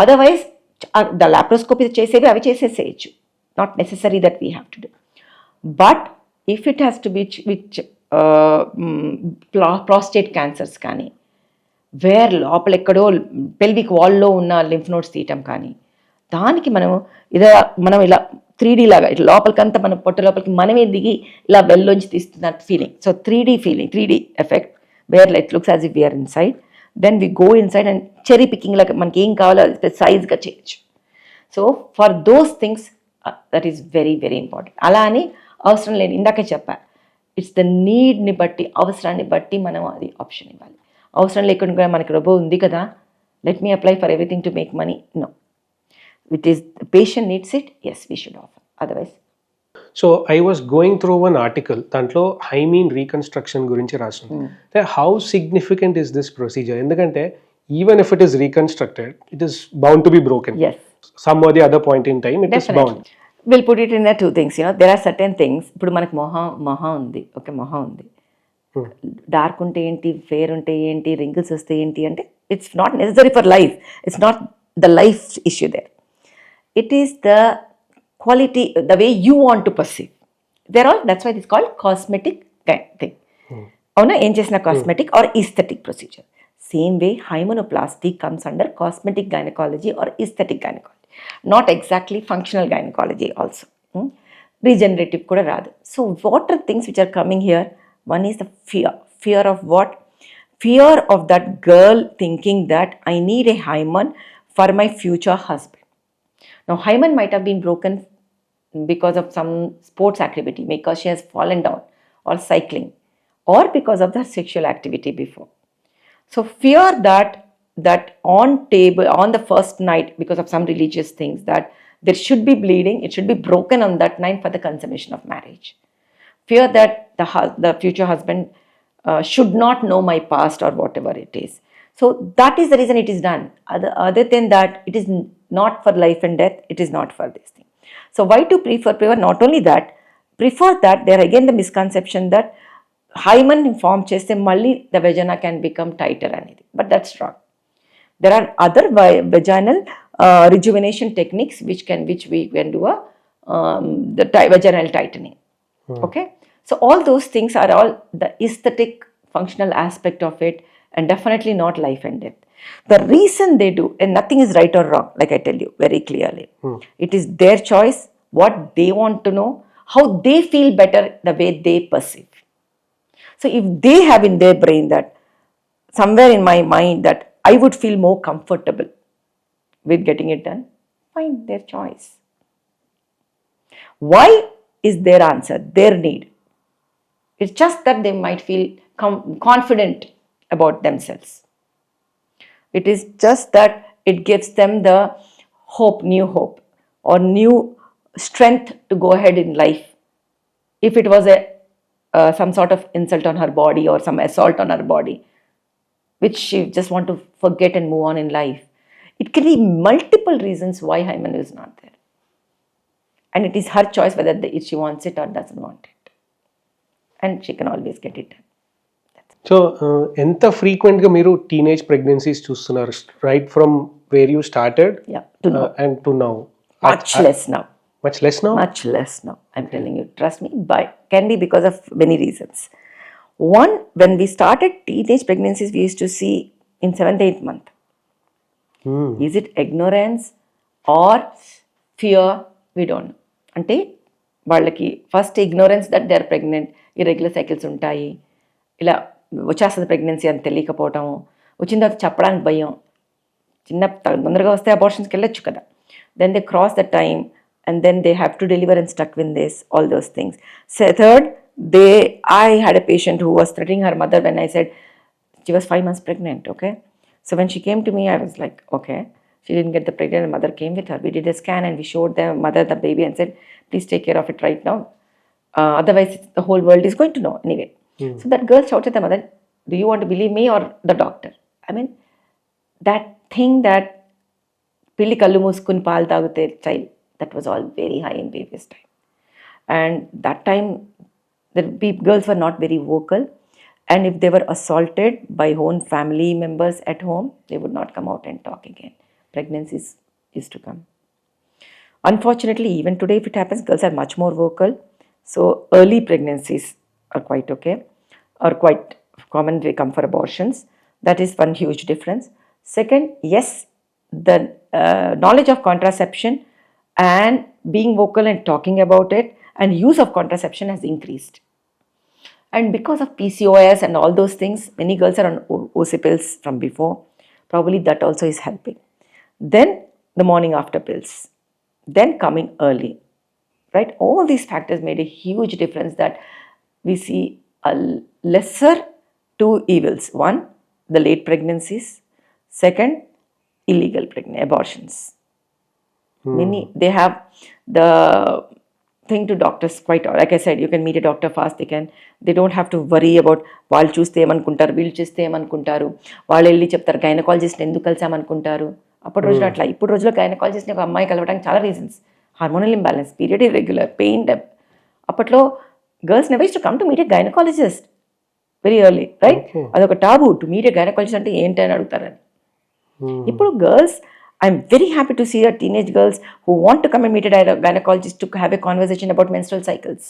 అదర్వైజ్ ద లాప్రోస్కోపీ చేసేవి అవి చేసేసేయచ్చు, not necessary that we have to do. But if it has to be which prostate cancers కానీ, వేర్ లోపల ఎక్కడో పెల్విక్ వాల్లో ఉన్న లింఫ్ నోడ్స్ తీయటం కానీ, దానికి మనం ఇలా 3D లాగా ఇట్లా లోపలికంతా మన పొట్ట లోపలికి మనమే దిగి ఇలా వెల్లోంచి తీస్తున్న feeling. So 3D feeling, 3D effect where it looks as if we're inside, then we go inside and cherry picking లాగా మనకి ఏం కావాలో అది సైజ్గా చేయొచ్చు. So for those things that is very very important. అలా అని అవసరం లేని, ఇందాకే చెప్పా, ఇట్స్ ద నీడ్ని బట్టి, అవసరాన్ని బట్టి మనం అది ఆప్షన్ ఇవ్వాలి. అవసరం లేకుండా మనకి రోబో ఉంది కదా, let me apply for everything to make money, no. It is the patient needs it, yes we should offer, otherwise. So I was going through one article, దాంట్లో హైమీన్ రీకన్స్ట్రక్షన్ గురించి రాస్తుంది. How significant is this procedure? ఎందుకంటే even if it is reconstructed, it is bound to be broken. Yes. Some or the other point in time, it is bound. Will put it in the two things. There are certain things. ఇప్పుడు మనకు మొహం ఉంది, okay, మొహం ఉంది, dark ఉంటే ఏంటి, fair ఉంటే ఏంటి, రింకిల్స్ వస్తే ఏంటి అంటే it's not necessary for life. It's not the life issue there. It is the quality, the way you want to perceive. There all, that's why it is called cosmetic thing. అవునా, ఏం చేసిన cosmetic or aesthetic procedure. Same way hymenoplasty comes under cosmetic gynecology or aesthetic gynecology, not exactly functional gynecology also. Regenerative kuda raadu. So what are things which are coming here? One is the fear of what? Fear of that girl thinking that I need a hymen for my future husband. Now hymen might have been broken because of some sports activity, because she has fallen down, or cycling, or because of the sexual activity before. So fear that on the first night, because of some religious things, that there should be bleeding, it should be broken on that night for the consummation of marriage. Fear that the future husband should not know my past or whatever it is. So that is the reason it is done. Other than that, it is not for life and death. It is not for this thing. So why to prefer? Not only that, prefer that there again the misconception that hymen form cheste malli the vagina can become tighter అనేది, but that's wrong. There are other vaginal rejuvenation techniques which we can do the vaginal tightening. Okay, so all those things are all the aesthetic functional aspect of it, and definitely not life and death. The reason they do, and nothing is right or wrong, like I tell you very clearly, it is their choice, what they want to know, how they feel better, the way they perceive. So if they have in their brain that somewhere in my mind that I would feel more comfortable with getting it done, fine, their choice. Why is their answer, their need? It's just that they might feel confident about themselves. It is just that it gives them the hope, new hope, or new strength to go ahead in life. If it was some sort of insult on her body or some assault on her body, which she just want to forget and move on in life, it can be multiple reasons why hymen is not there, and it is her choice whether if she wants it or doesn't want it, and she can always get it done. So ఎంత ఫ్రీక్వెంట్గా మీరు teenage pregnancies చూస్తున్నారు, right from where you started and to now? Much less now. Much less now? Much less now. I'm telling you, trust me, but can be because of many reasons. One, when we started teenage pregnancies, we used to see in 7th, 8th month. Is it ignorance or fear? We don't know. అంటే వాళ్ళకి first ignorance that they are pregnant, irregular cycles ఉంటాయి, ఇలా వచ్చేస్తుంది pregnancy అని తెలియకపోవటం, వచ్చిన తర్వాత చెప్పడానికి భయం, తొందరగా వస్తే అబార్షన్స్కి వెళ్ళొచ్చు కదా, then they cross the time and then they have to deliver and stuck with this, all those things. So third, I had a patient who was threatening her mother when I said she was 5 months pregnant, okay? So when she came to me, I was like, okay, she didn't get the pregnant, the mother came with her. We did a scan and we showed the mother the baby and said, please take care of it right now. Otherwise, the whole world is going to know anyway. So that girl shouted at the mother, do you want to believe me or the doctor? I mean, that thing that pilli kallu mooskuni paal taagute child, that was all very high in baby's time. And that time, the girls were not very vocal. And if they were assaulted by own family members at home, they would not come out and talk again. Pregnancies used to come. Unfortunately, even today, if it happens, girls are much more vocal. So early pregnancies are quite okay, or quite common. They come for abortions. That is one huge difference. Second, yes, the knowledge of contraception and being vocal and talking about it and use of contraception has increased. And because of PCOS and all those things, many girls are on OC pills from before. Probably that also is helping. Then the morning after pills. Then coming early. Right? All these factors made a huge difference that we see a lesser two evils. One, the late pregnancies. Second, illegal abortions. Many, they have the thing to doctors quite, like I said, you can meet a doctor fast, they don't have to worry about వాళ్ళు చూస్తే ఏమనుకుంటారు, వీళ్ళు చూస్తే ఏమనుకుంటారు, వాళ్ళు వెళ్ళి చెప్తారు gynaecologist ఎందుకు కలిసామనుకుంటారు. అప్పటి రోజులు అట్లా, ఇప్పుడు రోజుల్లో గైనకాలజిస్ట్ని ఒక అమ్మాయి కలవడానికి చాలా reasons. Hormonal imbalance, period irregular, pain, అప్పట్లో girls never to come to meet a gynaecologist very early, right? అదొక taboo, to meet a gynaecologist అంటే ఏంటని అడుగుతారని. ఇప్పుడు girls, I'm very happy to see a teenage girls who want to come and meet a gynaecologist to have a conversation about menstrual cycles,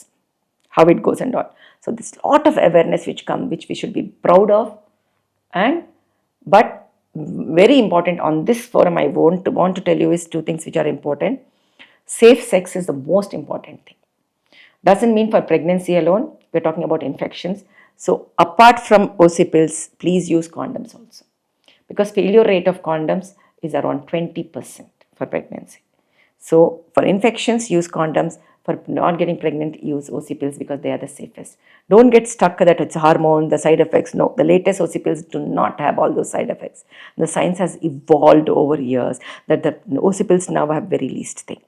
how it goes and all. So there's a lot of awareness which we should be proud of. And but very important on this forum, I want to tell you is two things which are important. Safe sex is the most important thing. Doesn't mean for pregnancy alone, we're talking about infections. So apart from OC pills, please use condoms also, because failure rate of condoms is around 20% for pregnancy. So for infections, use condoms. For not getting pregnant, use OC pills because they are the safest. Don't get stuck that it's hormone, the side effects. No, the latest OC pills do not have all those side effects. The science has evolved over years that the OC pills now have very least thing.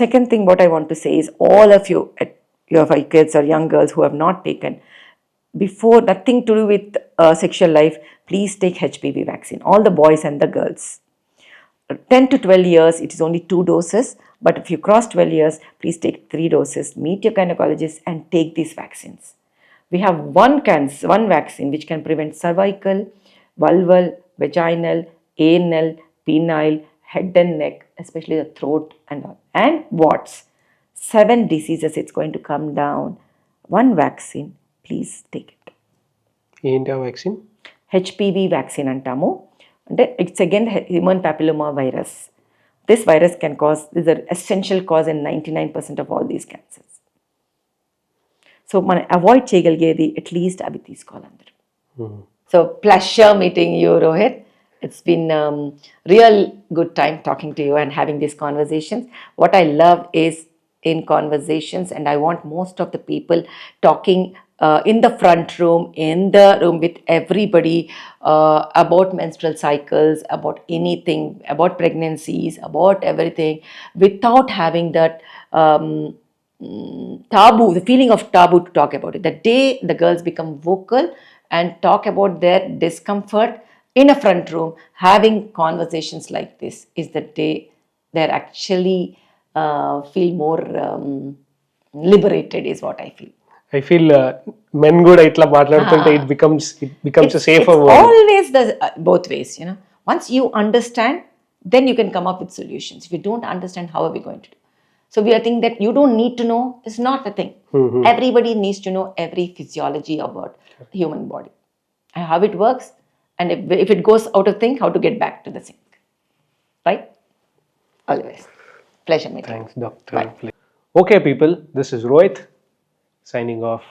Second thing what I want to say is, all of you, your kids or young girls who have not taken, before, nothing to do with sexual life, please take HPV vaccine, all the boys and the girls. 10 to 12 years, it is only 2 doses, but if you cross 12 years, please take 3 doses, meet your gynecologist and take these vaccines. We have one vaccine which can prevent cervical, vulval, vaginal, anal, penile, head and neck, especially the throat and all. And warts. 7 diseases it's going to come down. One vaccine, please take it. ఏంటి ఆ vaccine? HPV vaccine అంటాము. అంటే it's again human papilloma virus. This virus can cause, is the essential cause in 99% of all these cancers. So మనం avoid చేయగలిగేది at least అవి తీసుకోవాలి అందరూ. So pleasure meeting you, Rohit. It's been real good time talking to you and having these conversations. What I love is in conversations, and I want most of the people talking in the front room, in the room with everybody, about menstrual cycles, about anything, about pregnancies, about everything, without having that taboo, the feeling of taboo to talk about it. The day the girls become vocal and talk about their discomfort in a front room, having conversations like this, is the day they're actually feel more liberated, is what I feel. I feel men కూడా ఇట్లా మాట్లాడుతుంటే it becomes a safer world. It's always the both ways, you know. Once you understand, then you can come up with solutions. If you don't understand, how are we going to do? So we are thinking that you don't need to know is not the thing. Everybody needs to know every physiology about the human body and how it works, and if it goes out of sync, how to get back to the sync. Right? Always. Pleasure meeting. Thanks, Dr. Okay, people, this is Rohit signing off.